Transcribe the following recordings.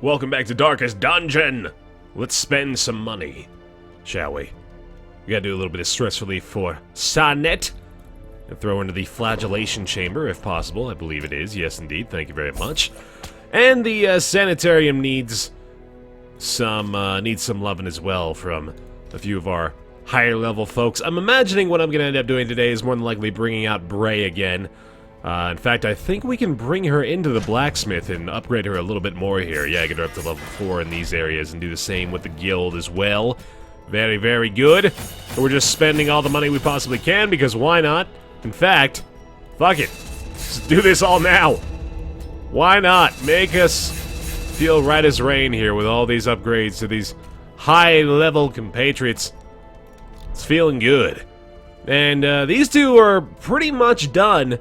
Welcome back to Darkest Dungeon! Let's spend some money, shall we? We gotta do a little bit of stress relief for Sonnet. And throw into the flagellation chamber, if possible. I believe it is. Yes, indeed. Thank you very much. And the sanitarium needs some loving as well from a few of our higher level folks. I'm imagining what I'm gonna end up doing today is more than likely bringing out Bray again. In fact, I think we can bring her into the blacksmith and upgrade her a little bit more here. Yeah, get her up to level 4 in these areas and do the same with the guild as well. Very, very good. We're just spending all the money we possibly can because why not? In fact, fuck it. Let's do this all now. Why not? Make us feel right as rain here with all these upgrades to these high-level compatriots. It's feeling good. And these two are pretty much done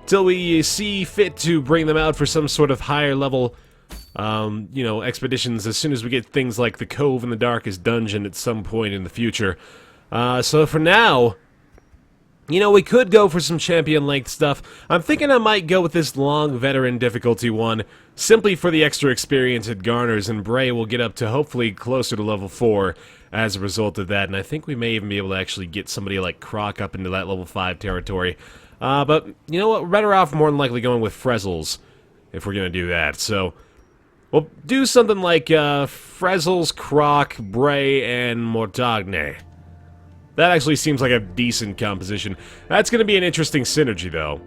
till we see fit to bring them out for some sort of higher level, you know, expeditions as soon as we get things like the Cove in the Darkest Dungeon at some point in the future. So for now, you know, we could go for some champion-length stuff. I'm thinking I might go with this long veteran difficulty one, simply for the extra experience it garners, and Bray will get up to hopefully closer to level 4 as a result of that, and I think we may even be able to actually get somebody like Croc up into that level 5 territory. But, you know what, we're better off more than likely going with Frezzles, if we're gonna do that, so we'll do something like, Frezzles, Croc, Bray, and Mortagne. That actually seems like a decent composition. That's gonna be an interesting synergy, though.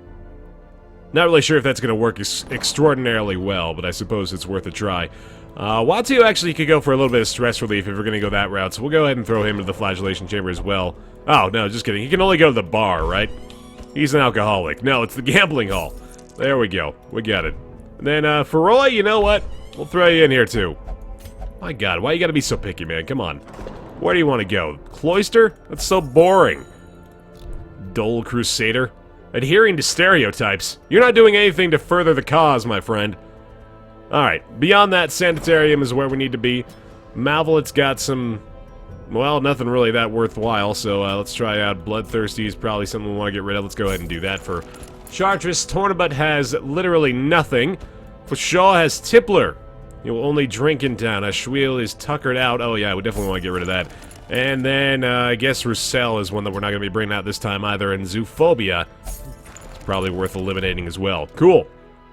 Not really sure if that's gonna work extraordinarily well, but I suppose it's worth a try. Watu actually could go for a little bit of stress relief if we're gonna go that route, so we'll go ahead and throw him into the flagellation chamber as well. Oh, no, just kidding. He can only go to the bar, right? He's an alcoholic. No, it's the gambling hall. There we go. We got it. And then, for Roy, you know what? We'll throw you in here, too. My god, why you gotta be so picky, man? Come on. Where do you want to go? Cloister? That's so boring. Dull Crusader. Adhering to stereotypes. You're not doing anything to further the cause, my friend. Alright, beyond that, Sanitarium is where we need to be. Malvolet's got some... well, nothing really that worthwhile, so let's try out Bloodthirsty is probably something we want to get rid of. Let's go ahead and do that for Chartreuse. Tornabut has literally nothing. Shaw has Tippler. You'll only drink in town. Ashwil is tuckered out. Oh yeah, we definitely want to get rid of that. And then, I guess Roussel is one that we're not going to be bringing out this time either. And Zoophobia is probably worth eliminating as well. Cool.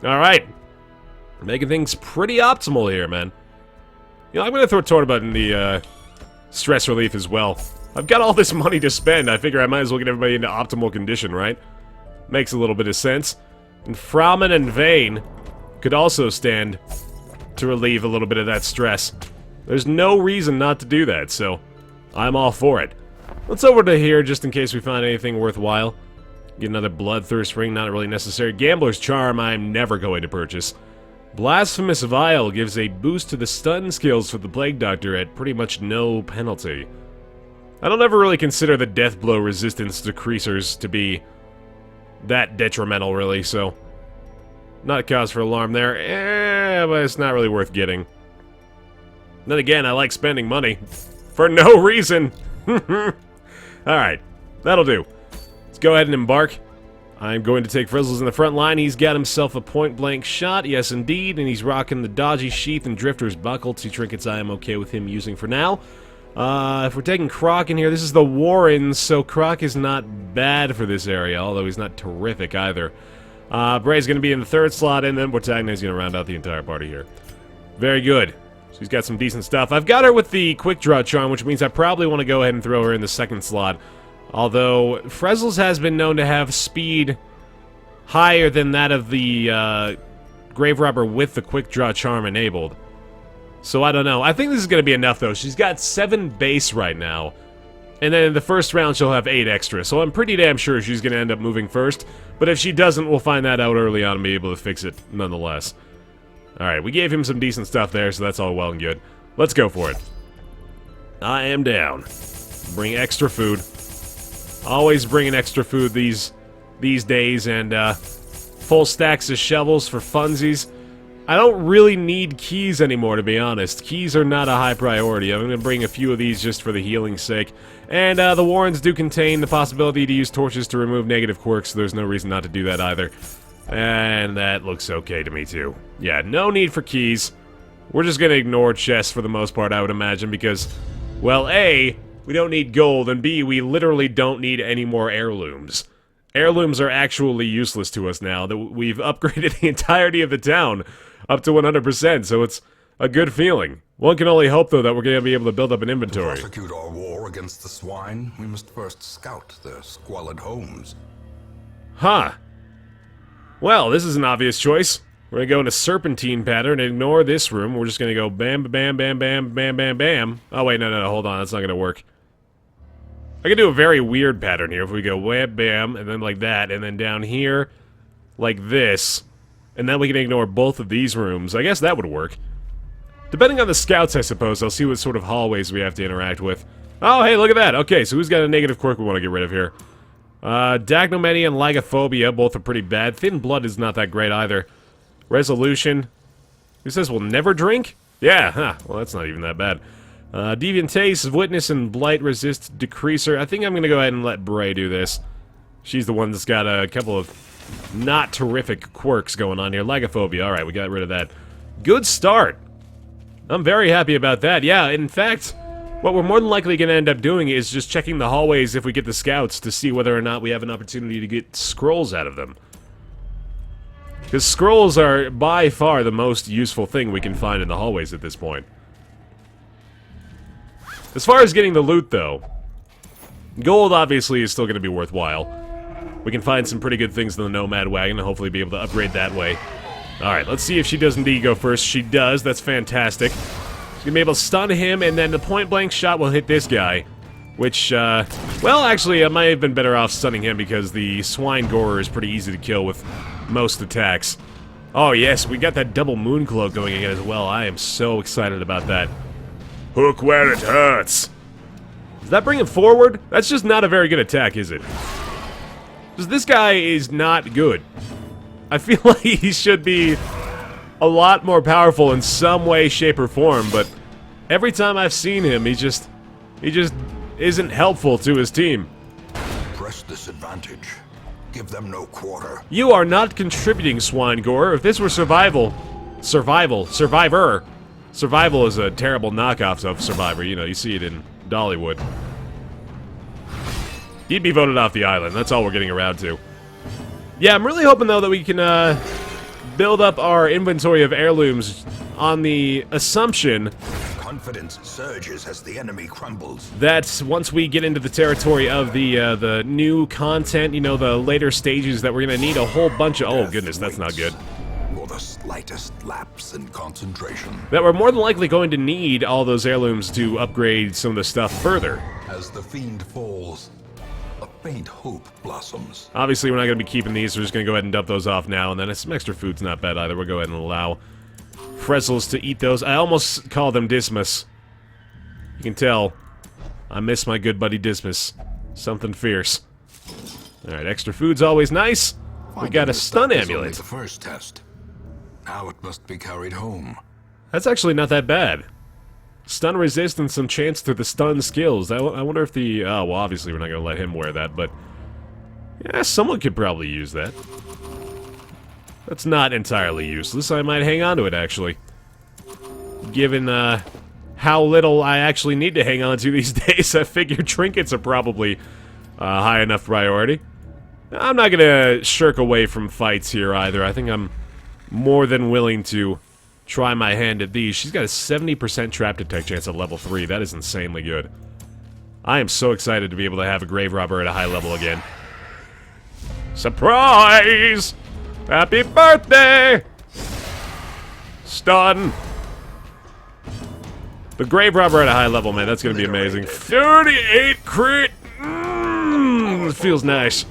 Alright. Making things pretty optimal here, man. You know, I'm going to throw Tornabut in the, stress relief as well. I've got all this money to spend. I figure I might as well get everybody into optimal condition, right? Makes a little bit of sense. And Framen and Vane could also stand to relieve a little bit of that stress. There's no reason not to do that, so I'm all for it. Let's over to here just in case we find anything worthwhile. Get another Bloodthirst ring, not really necessary. Gambler's Charm, I'm never going to purchase. Blasphemous Vial gives a boost to the stun skills for the Plague Doctor at pretty much no penalty. I don't ever really consider the Death Blow resistance decreasers to be that detrimental, really, so not a cause for alarm there. But it's not really worth getting. Then again, I like spending money. For no reason. Alright, that'll do. Let's go ahead and embark. I'm going to take Frizzles in the front line. He's got himself a point-blank shot, yes indeed, and he's rocking the Dodgy Sheath and Drifter's Buckle. 2 trinkets I am okay with him using for now. If we're taking Croc in here, this is the Warrens, so Croc is not bad for this area, although he's not terrific either. Bray's going to be in the 3rd slot, and then Mortagne's going to round out the entire party here. Very good. She's got some decent stuff. I've got her with the Quick Draw Charm, which means I probably want to go ahead and throw her in the 2nd slot. Although, Frezzles has been known to have speed higher than that of the Grave Robber with the Quick Draw Charm enabled. So I don't know. I think this is going to be enough, though. She's got 7 base right now. And then in the first round, she'll have 8 extra. So I'm pretty damn sure she's going to end up moving first. But if she doesn't, we'll find that out early on and be able to fix it nonetheless. Alright, we gave him some decent stuff there, so that's all well and good. Let's go for it. I am down. Bring extra food. Always bringing extra food these days, and full stacks of shovels for funsies. I don't really need keys anymore, to be honest. Keys are not a high priority. I'm going to bring a few of these just for the healing's sake. And the Warrens do contain the possibility to use torches to remove negative quirks, so there's no reason not to do that either. And that looks okay to me, too. Yeah, no need for keys. We're just gonna ignore chests for the most part, I would imagine, because, well, A, we don't need gold, and B, we literally don't need any more heirlooms. Heirlooms are actually useless to us now that we've upgraded the entirety of the town up to 100%, so it's a good feeling. One can only hope, though, that we're going to be able to build up an inventory. To prosecute our war against the swine, we must first scout their squalid homes. Huh. Well, this is an obvious choice. We're going to go in a serpentine pattern and ignore this room. We're just going to go bam, bam, bam, bam, bam, bam, bam. Oh, wait, no, hold on. That's not going to work. I can do a very weird pattern here. If we go wham, bam, and then like that, and then down here, like this. And then we can ignore both of these rooms. I guess that would work. Depending on the scouts, I suppose, I'll see what sort of hallways we have to interact with. Oh, hey, look at that. Okay, so who's got a negative quirk we want to get rid of here? Dagnomeny and Lygophobia, both are pretty bad. Thin blood is not that great either. Resolution. Who says we'll never drink? Yeah, huh. Well, that's not even that bad. Deviant taste, witness, and blight resist decreaser. I think I'm going to go ahead and let Bray do this. She's the one that's got a couple of not terrific quirks going on here. Lygophobia. Alright, we got rid of that. Good start. I'm very happy about that. Yeah, in fact, what we're more than likely going to end up doing is just checking the hallways if we get the scouts to see whether or not we have an opportunity to get scrolls out of them. Because scrolls are by far the most useful thing we can find in the hallways at this point. As far as getting the loot, though, gold obviously is still going to be worthwhile. We can find some pretty good things in the Nomad Wagon and hopefully be able to upgrade that way. Alright, let's see if she does indeed go first. She does, that's fantastic. She's gonna be able to stun him, and then the point-blank shot will hit this guy. Which, well, actually, I might have been better off stunning him because the swine gorer is pretty easy to kill with most attacks. Oh, yes, we got that double moon cloak going again as well. I am so excited about that. Hook where it hurts. Does that bring him forward? That's just not a very good attack, is it? Because this guy is not good. I feel like he should be a lot more powerful in some way, shape, or form, but every time I've seen him, he just isn't helpful to his team. Press this advantage. Give them no quarter. You are not contributing, swine gore. If this were Survivor is a terrible knockoff of Survivor. You know, you see it in Dollywood. He'd be voted off the island. That's all we're getting around to. Yeah, I'm really hoping, though, that we can build up our inventory of heirlooms on the assumption Confidence surges as the enemy crumbles. That once we get into the territory of the new content, you know, the later stages, that we're going to need a whole bunch of... Oh, goodness, that's not good. For the slightest lapse in concentration. That we're more than likely going to need all those heirlooms to upgrade some of the stuff further. As the fiend falls, a faint hope blossoms. Obviously, we're not going to be keeping these. We're just going to go ahead and dump those off now, and then some extra food's not bad either. We'll go ahead and allow Frezzles to eat those. I almost call them Dismas. You can tell I miss my good buddy Dismas. Something fierce. Alright, extra food's always nice. We got a stun amulet. The first test. Now it must be carried home. That's actually not that bad. Stun resist and some chance to the stun skills. I wonder if the... Oh, well, obviously we're not going to let him wear that, but... Yeah, someone could probably use that. That's not entirely useless. I might hang on to it, actually. Given, how little I actually need to hang on to these days, I figure trinkets are probably high enough priority. I'm not gonna shirk away from fights here, either. I think I'm more than willing to try my hand at these. She's got a 70% trap detect chance at level 3. That is insanely good. I am so excited to be able to have a grave robber at a high level again. Surprise! Happy birthday! Stun! The grave robber at a high level, man, that's gonna be amazing. 38 crit! It feels nice.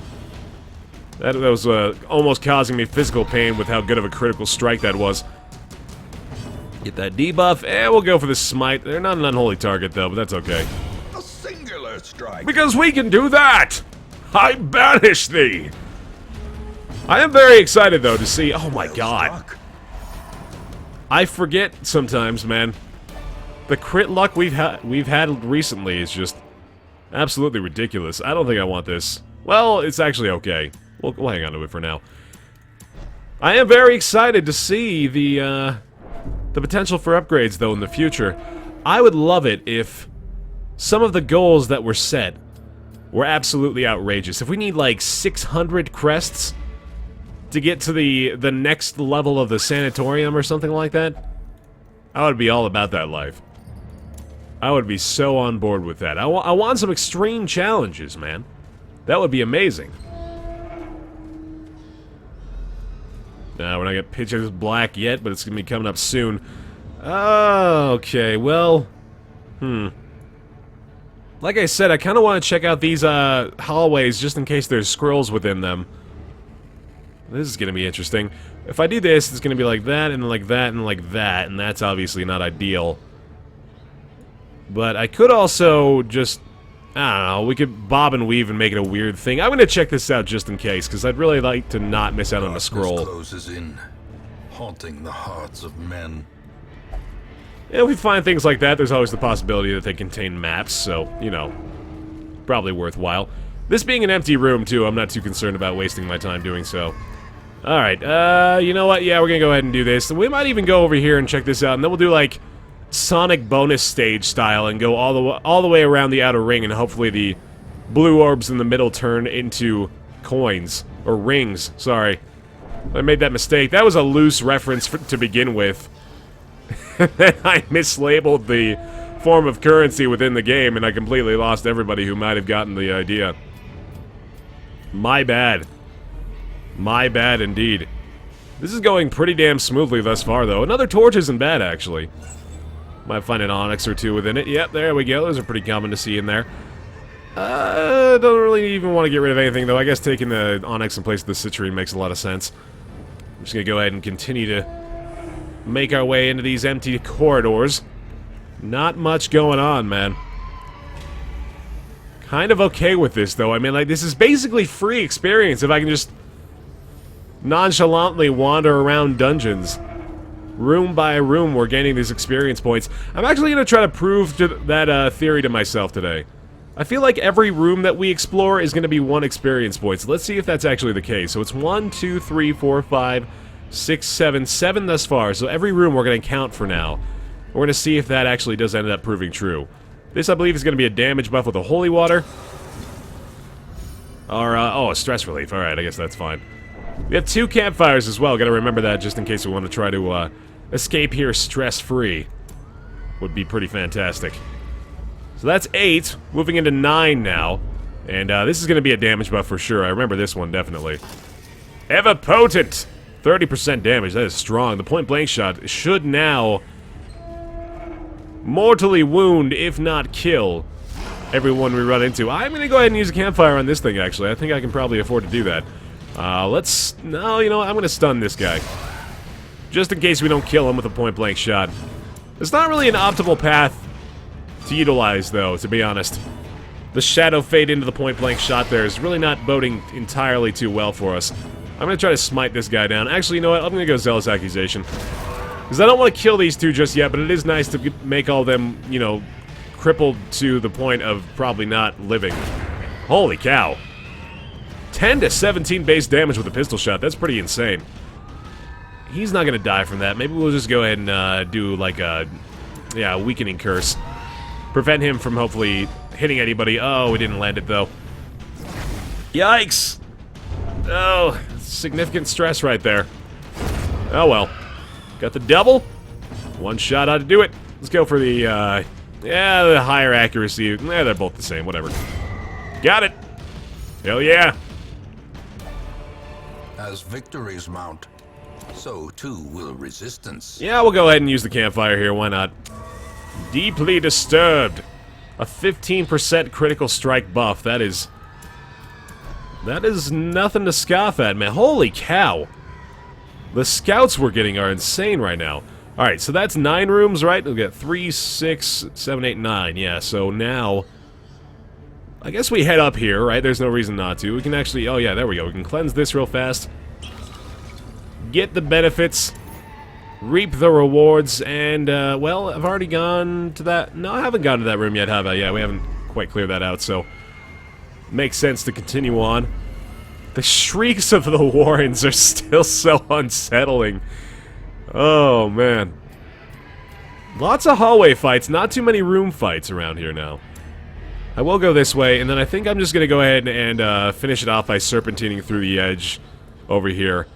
That was almost causing me physical pain with how good of a critical strike that was. Get that debuff, and we'll go for the smite. They're not an unholy target, though, but that's okay. A singular strike. Because we can do that! I banish thee! I am very excited, though, to see... Oh, my God. I forget sometimes, man. The crit luck we've had recently is just absolutely ridiculous. I don't think I want this. Well, it's actually okay. We'll hang on to it for now. I am very excited to see the the potential for upgrades, though, in the future. I would love it if some of the goals that were set were absolutely outrageous. If we need, like, 600 crests to get to the next level of the sanatorium or something like that, I would be all about that life. I would be so on board with that. I want some extreme challenges, man. That would be amazing. We're not gonna pitch it as black yet, but it's gonna be coming up soon. Okay, well... Like I said, I kind of want to check out these hallways just in case there's scrolls within them. This is gonna be interesting. If I do this, it's gonna be like that, and like that, and like that, and that's obviously not ideal. But I could also just... I don't know, we could bob and weave and make it a weird thing. I'm gonna check this out just in case, because I'd really like to not miss out on a scroll. Closes in, haunting the hearts of men. Yeah, if we find things like that, there's always the possibility that they contain maps, so, you know, probably worthwhile. This being an empty room, too, I'm not too concerned about wasting my time doing so. Alright, you know what? Yeah, we're gonna go ahead and do this. We might even go over here and check this out, and then we'll do, like, Sonic bonus stage style and go all the way around the outer ring, and hopefully the blue orbs in the middle turn into coins. Or rings, sorry. I made that mistake. That was a loose reference to begin with. I mislabeled the form of currency within the game, and I completely lost everybody who might have gotten the idea. My bad. My bad indeed. This is going pretty damn smoothly thus far, though. Another torch isn't bad, actually. Might find an onyx or two within it. Yep, there we go. Those are pretty common to see in there. Don't really even want to get rid of anything, though. I guess taking the onyx in place of the citrine makes a lot of sense. I'm just gonna go ahead and continue to make our way into these empty corridors. Not much going on, man. Kind of okay with this, though. I mean, like, this is basically free experience if I can just nonchalantly wander around dungeons. Room by room, we're gaining these experience points. I'm actually going to try to prove that theory to myself today. I feel like every room that we explore is going to be 1 experience point. So let's see if that's actually the case. So it's 1, 2, 3, 4, 5, 6, 7, 7 thus far. So every room we're going to count for now. We're going to see if that actually does end up proving true. This, I believe, is going to be a damage buff with a holy water. Or, oh, a stress relief. Alright, I guess that's fine. We have 2 campfires as well. Gotta remember that just in case we want to try to, escape here stress-free. Would be pretty fantastic. So that's 8. Moving into 9 now. And, this is gonna be a damage buff for sure. I remember this one, definitely. Ever-potent! 30% damage. That is strong. The point-blank shot should now mortally wound, if not kill, everyone we run into. I'm gonna go ahead and use a campfire on this thing, actually. I think I can probably afford to do that. No, you know what? I'm gonna stun this guy. Just in case we don't kill him with a point-blank shot. It's not really an optimal path to utilize, though, to be honest. The shadow fade into the point-blank shot there is really not boding entirely too well for us. I'm gonna try to smite this guy down. Actually, you know what? I'm gonna go Zealous Accusation. Because I don't want to kill these two just yet, but it is nice to make all them, you know, crippled to the point of probably not living. Holy cow. 10 to 17 base damage with a pistol shot. That's pretty insane. He's not gonna die from that. Maybe we'll just go ahead and do like a, yeah, weakening curse. Prevent him from hopefully hitting anybody. Oh, we didn't land it though. Yikes! Oh, significant stress right there. Oh well. Got the double. 1 shot ought to do it. Let's go for the, yeah, the higher accuracy. Yeah, they're both the same. Whatever. Got it. Hell yeah. As victories mount, so too will resistance. Yeah, we'll go ahead and use the campfire here. Why not? Deeply disturbed. A 15% critical strike buff. That is nothing to scoff at, man. Holy cow. The scouts we're getting are insane right now. Alright, so that's 9 rooms, right? We'll get 3, 6, 7, 8, 9. Yeah, so now I guess we head up here, right? There's no reason not to. We can actually... Oh, yeah, there we go. We can cleanse this real fast. Get the benefits. Reap the rewards. And, well, I've already gone to that... No, I haven't gone to that room yet, have I? Yeah, we haven't quite cleared that out, so... Makes sense to continue on. The shrieks of the Warrens are still so unsettling. Oh, man. Lots of hallway fights, not too many room fights around here now. I will go this way, and then I think I'm just going to go ahead and finish it off by serpentining through the edge over here.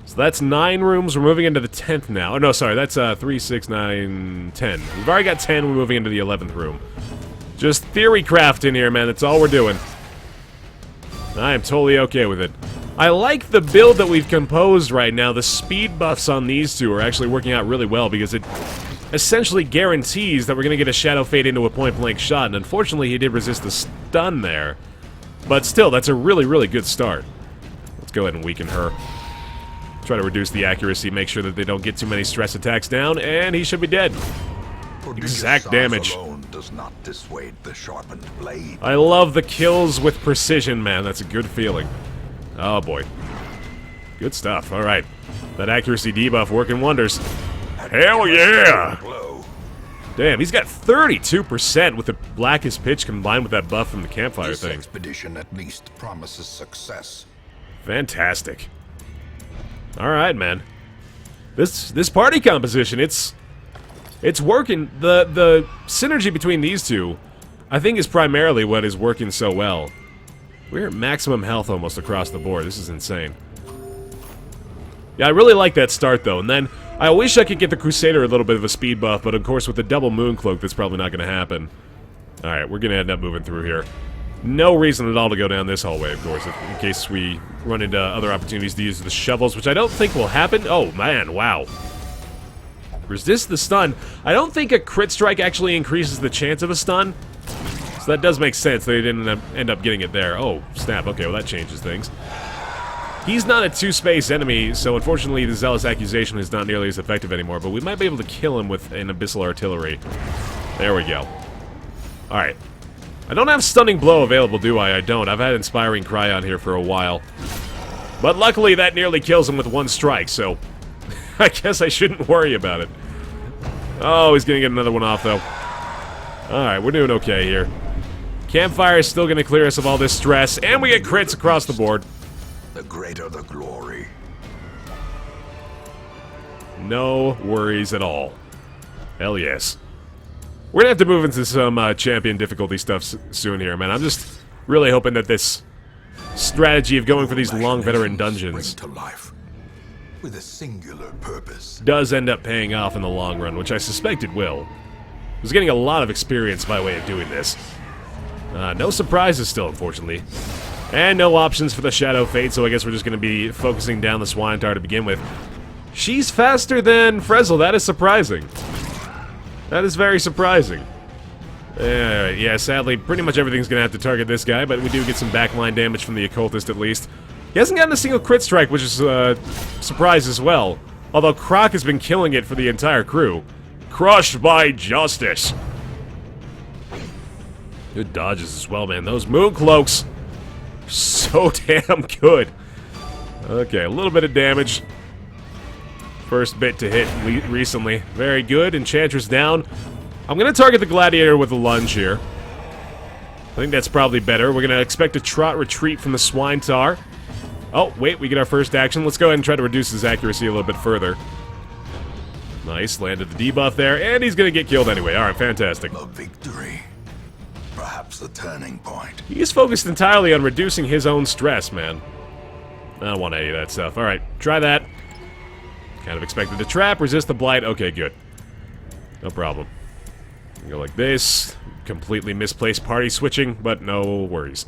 So that's 9 rooms. We're moving into the 10th now. Oh, no, sorry. That's 3, 6, 9, 10. We've already got 10. We're moving into the 11th room. Just Theorycraftin here, man. That's all we're doing. I am totally okay with it. I like the build that we've composed right now. The speed buffs on these two are actually working out really well because it essentially guarantees that we're going to get a Shadow Fade into a point-blank shot, and unfortunately he did resist the stun there. But still, that's a really, really good start. Let's go ahead and weaken her. Try to reduce the accuracy, make sure that they don't get too many stress attacks down, and he should be dead. Exact damage. Alone does not dissuade the sharpened blade. I love the kills with precision, man. That's a good feeling. Oh, boy. Good stuff. All right. That accuracy debuff working wonders. Hell yeah! Damn, he's got 32% with the blackest pitch combined with that buff from the campfire This thing. expedition at least promises success. Fantastic. Alright, man. This party composition, it's working. The synergy between these two, I think, is primarily what is working so well. We're at maximum health almost across the board. This is insane. Yeah, I really like that start, though. And then, I wish I could get the Crusader a little bit of a speed buff, but of course with the double Moon Cloak, that's probably not going to happen. Alright, we're going to end up moving through here. No reason at all to go down this hallway, of course, in case we run into other opportunities to use the shovels, which I don't think will happen. Oh, man, wow. Resist the stun. I don't think a crit strike actually increases the chance of a stun. So that does make sense. They didn't end up getting it there. Oh, snap. Okay, well, that changes things. He's not a 2-space enemy, so unfortunately the Zealous Accusation is not nearly as effective anymore, but we might be able to kill him with an Abyssal Artillery. There we go. Alright. I don't have Stunning Blow available, do I? I don't. I've had Inspiring Cry on here for a while. But luckily that nearly kills him with 1 strike, so I guess I shouldn't worry about it. Oh, he's gonna get another one off, though. Alright, we're doing okay here. Campfire is still gonna clear us of all this stress, and we get crits across the board. The greater the glory. No worries at all. Hell yes. We're gonna have to move into some champion difficulty stuff soon here, man. I'm just really hoping that this strategy of going for these long veteran dungeons Spring to life with a singular purpose. does end up paying off in the long run, which I suspect it will. I was getting a lot of experience by way of doing this. No surprises still, unfortunately. And no options for the Shadow Fade, so I guess we're just going to be focusing down the Swine Tar to begin with. She's faster than Frizzle. That is surprising. That is very surprising. Yeah, sadly, pretty much everything's going to have to target this guy, but we do get some backline damage from the Occultist at least. He hasn't gotten a single crit strike, which is a surprise as well. Although Croc has been killing it for the entire crew. Crushed by justice. Good dodges as well, man. Those Moon Cloaks, so damn good. Okay, a little bit of damage. First bit to hit recently. Very good. Enchantress down. I'm going to target the Gladiator with a lunge here. I think that's probably better. We're going to expect a trot retreat from the Swine Tar. Oh, wait, we get our first action. Let's go ahead and try to reduce his accuracy a little bit further. Nice, landed the debuff there, and he's going to get killed anyway. Alright, fantastic. A victory. Perhaps a turning point. He's focused entirely on reducing his own stress, man. I don't want any of that stuff. Alright, try that. Kind of expected the trap, resist the blight. Okay, good. No problem. Go like this. Completely misplaced party switching, but no worries.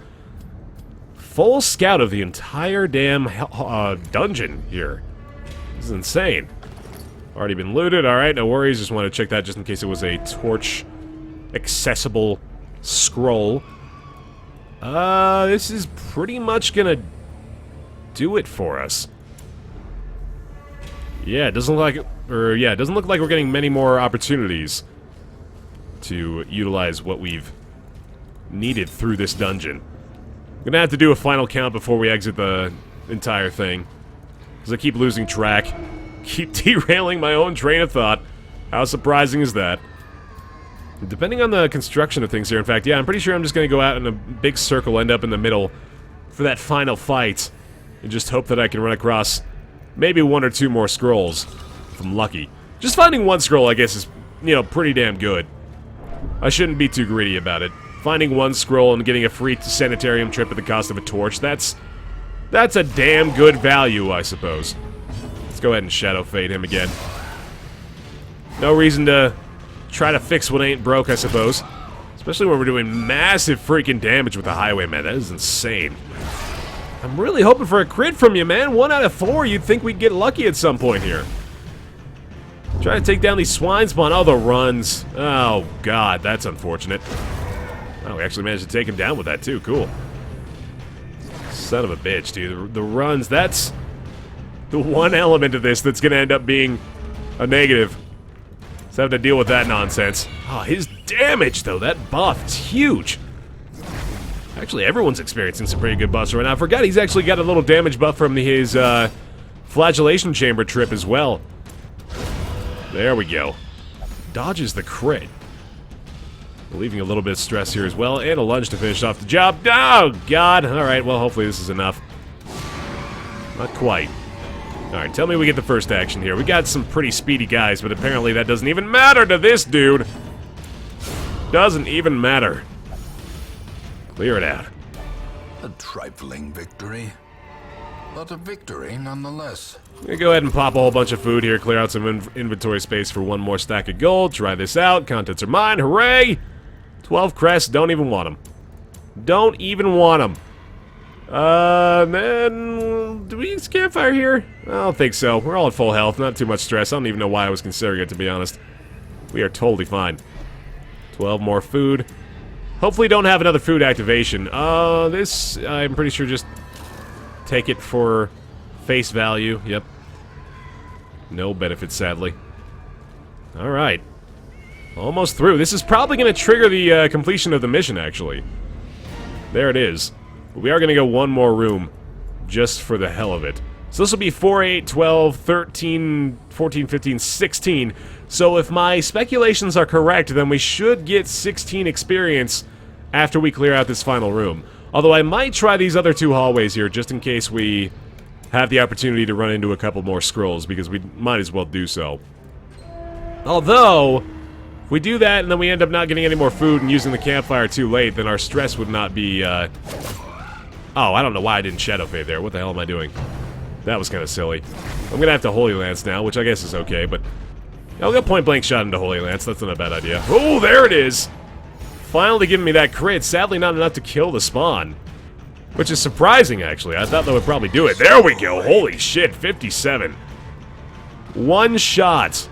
Full scout of the entire damn dungeon here. This is insane. Already been looted. Alright, no worries. Just wanted to check that just in case it was a torch accessible scroll. This is pretty much gonna do it for us. Yeah, it doesn't look like it doesn't look like we're getting many more opportunities to utilize what we've needed through this dungeon. I'm gonna have to do a final count before we exit the entire thing, because I keep losing track. Keep derailing my own train of thought. How surprising is that? Depending on the construction of things here, in fact, yeah, I'm pretty sure I'm just gonna go out in a big circle, end up in the middle for that final fight, and just hope that I can run across maybe 1 or 2 more scrolls, if I'm lucky. Just finding 1 scroll, I guess, is you know, pretty damn good. I shouldn't be too greedy about it. Finding one scroll and getting a free sanitarium trip at the cost of a torch, that's a damn good value, I suppose. Let's go ahead and Shadow Fade him again. No reason to try to fix what ain't broke, I suppose. Especially when we're doing massive freaking damage with the Highwayman. That is insane. I'm really hoping for a crit from you, man. 1 out of 4, you'd think we'd get lucky at some point here. Try to take down these swine spawn. Oh, the runs. Oh, God, that's unfortunate. Oh, we actually managed to take him down with that, too. Cool. Son of a bitch, dude. The runs, that's the one element of this that's going to end up being a negative. Let's have to deal with that nonsense. Oh, his damage, though, that buff, it's huge. Actually, everyone's experiencing some pretty good buffs right now. I forgot he's actually got a little damage buff from his flagellation chamber trip as well. There we go. Dodges the crit. Leaving a little bit of stress here as well, and a lunge to finish off the job. Oh, God. All right, well, hopefully this is enough. Not quite. All right, tell me we get the first action here. We got some pretty speedy guys, but apparently that doesn't even matter to this dude. Doesn't even matter. Clear it out. A trifling victory, but a victory nonetheless. I'm gonna go ahead and pop a whole bunch of food here, clear out some inventory space for one more stack of gold. Try this out. Contents are mine. Hooray! 12 crests. Don't even want them. Don't even want them. Man, do we use campfire here? I don't think so. We're all at full health. Not too much stress. I don't even know why I was considering it, to be honest. We are totally fine. 12 more food. Hopefully don't have another food activation. This, I'm pretty sure just take it for face value. Yep. No benefits, sadly. Alright. Almost through. This is probably going to trigger the completion of the mission, actually. There it is. We are going to go one more room, just for the hell of it. So this will be 4, 8, 12, 13, 14, 15, 16. So if my speculations are correct, then we should get 16 experience after we clear out this final room. Although I might try these other 2 hallways here, just in case we have the opportunity to run into a couple more scrolls, because we might as well do so. Although, if we do that and then we end up not getting any more food and using the campfire too late, then our stress would not be, Oh, I don't know why I didn't Shadow Fade there. What the hell am I doing? That was kind of silly. I'm gonna have to Holy Lance now, which I guess is okay, but I'll go point blank shot into Holy Lance. That's not a bad idea. Oh, there it is! Finally giving me that crit. Sadly not enough to kill the spawn. Which is surprising, actually. I thought that would probably do it. There we go! Holy shit, 57. One shot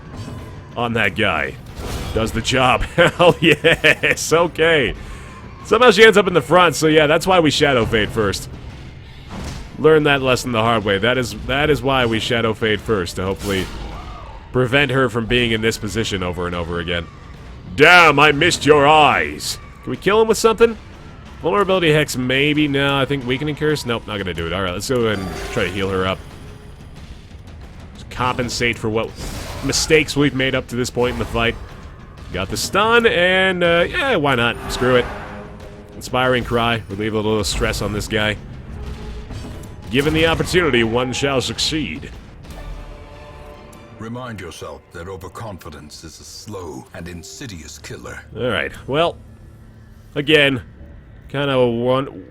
on that guy. Does the job. Hell yes! Okay. Somehow she ends up in the front, so yeah, that's why we Shadow Fade first. Learn that lesson the hard way. That is why we Shadow Fade first, to hopefully prevent her from being in this position over and over again. Damn, I missed your eyes! Can we kill him with something? Vulnerability Hex, maybe? No, I think Weakening Curse? Nope, not gonna do it. Alright, let's go ahead and try to heal her up. Just compensate for what mistakes we've made up to this point in the fight. Got the stun, and, yeah, why not? Screw it. Inspiring Cry. Relieve a little stress on this guy. Given the opportunity, one shall succeed. Remind yourself that overconfidence is a slow and insidious killer. Alright, well, again, kind of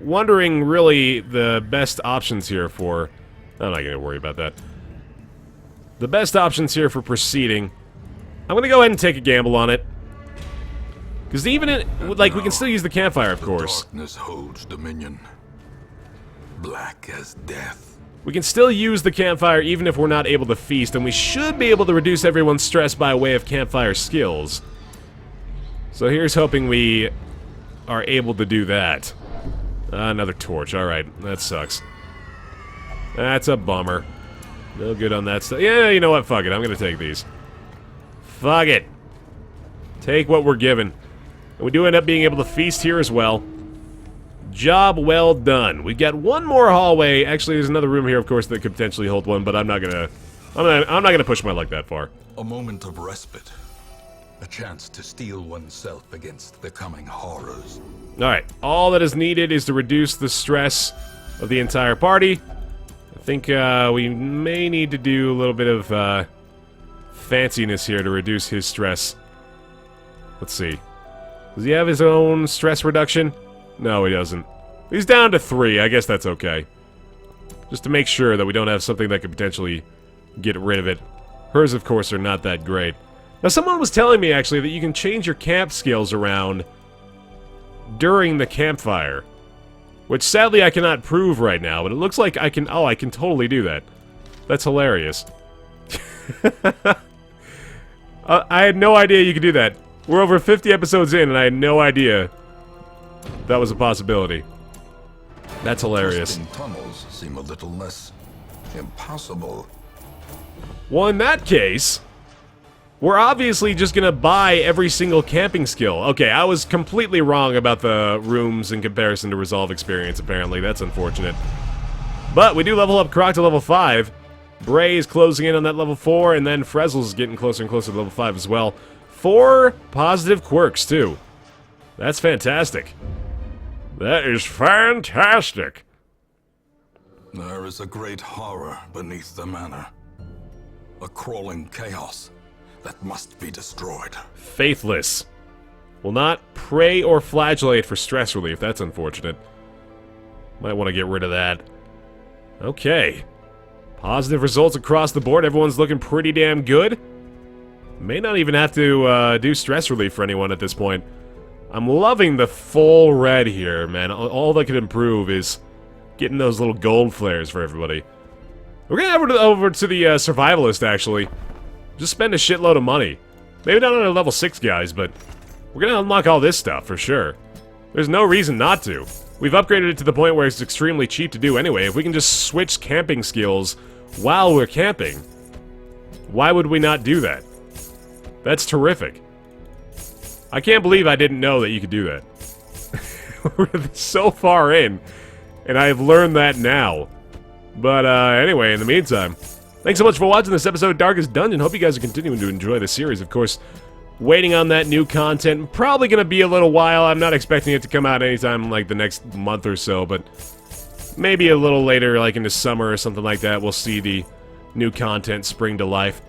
wondering really the best options here for... I'm not going to worry about that. The best options here for proceeding. I'm going to go ahead and take a gamble on it. Because even like, we can still use the campfire, of course. Darkness holds dominion. Black as death. We can still use the campfire even if we're not able to feast, and we should be able to reduce everyone's stress by way of campfire skills. So here's hoping we are able to do that. Another torch. Alright, that sucks. That's a bummer. No good on that stuff. Yeah, you know what? Fuck it. I'm gonna take these. Fuck it. Take what we're given. And we do end up being able to feast here as well. Job well done. We've got one more hallway. Actually, there's another room here, of course, that could potentially hold one, but I'm not gonna push my luck that far. A moment of respite. A chance to steel oneself against the coming horrors. Alright, all that is needed is to reduce the stress of the entire party. I think we may need to do a little bit of fanciness here to reduce his stress Let's see. Does he have his own stress reduction? No, he doesn't. He's down to 3. I guess that's okay. Just to make sure that we don't have something that could potentially get rid of it. Hers, of course, are not that great. Now, someone was telling me, actually, that you can change your camp skills around during the campfire. Which, sadly, I cannot prove right now, but it looks like I can... Oh, I can totally do that. That's hilarious. I had no idea you could do that. We're over 50 episodes in, and I had no idea that was a possibility. That's hilarious. Twisting tunnels seem a little less impossible. Well, in that case, we're obviously just gonna buy every single camping skill. Okay, I was completely wrong about the rooms in comparison to Resolve experience, apparently. That's unfortunate. But we do level up Croc to level 5. Bray is closing in on that level 4, and then Frezzles is getting closer and closer to level 5 as well. 4 positive quirks, too. That's fantastic. That is fantastic. There is a great horror beneath the manor. A crawling chaos that must be destroyed. Faithless. Will not pray or flagellate for stress relief. That's unfortunate. Might want to get rid of that. Okay. Positive results across the board. Everyone's looking pretty damn good. May not even have to do stress relief for anyone at this point. I'm loving the full red here, man. All that could improve is getting those little gold flares for everybody. We're gonna head over to the survivalist, actually. Just spend a shitload of money. Maybe not on our level 6 guys, but we're gonna unlock all this stuff for sure. There's no reason not to. We've upgraded it to the point where it's extremely cheap to do anyway. If we can just switch camping skills while we're camping, why would we not do that? That's terrific. I can't believe I didn't know that you could do that. We're so far in, and I've learned that now. But anyway, in the meantime, thanks so much for watching this episode of Darkest Dungeon. Hope you guys are continuing to enjoy the series. Of course, waiting on that new content. Probably going to be a little while. I'm not expecting it to come out anytime like the next month or so, but maybe a little later, like in the summer or something like that, we'll see the new content spring to life.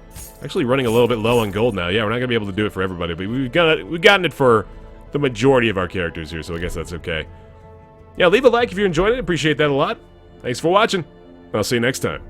Actually running a little bit low on gold now. Yeah, we're not going to be able to do it for everybody, but we've gotten it for the majority of our characters here, so I guess that's okay. Yeah, leave a like if you enjoyed it. Appreciate that a lot. Thanks for watching. I'll see you next time.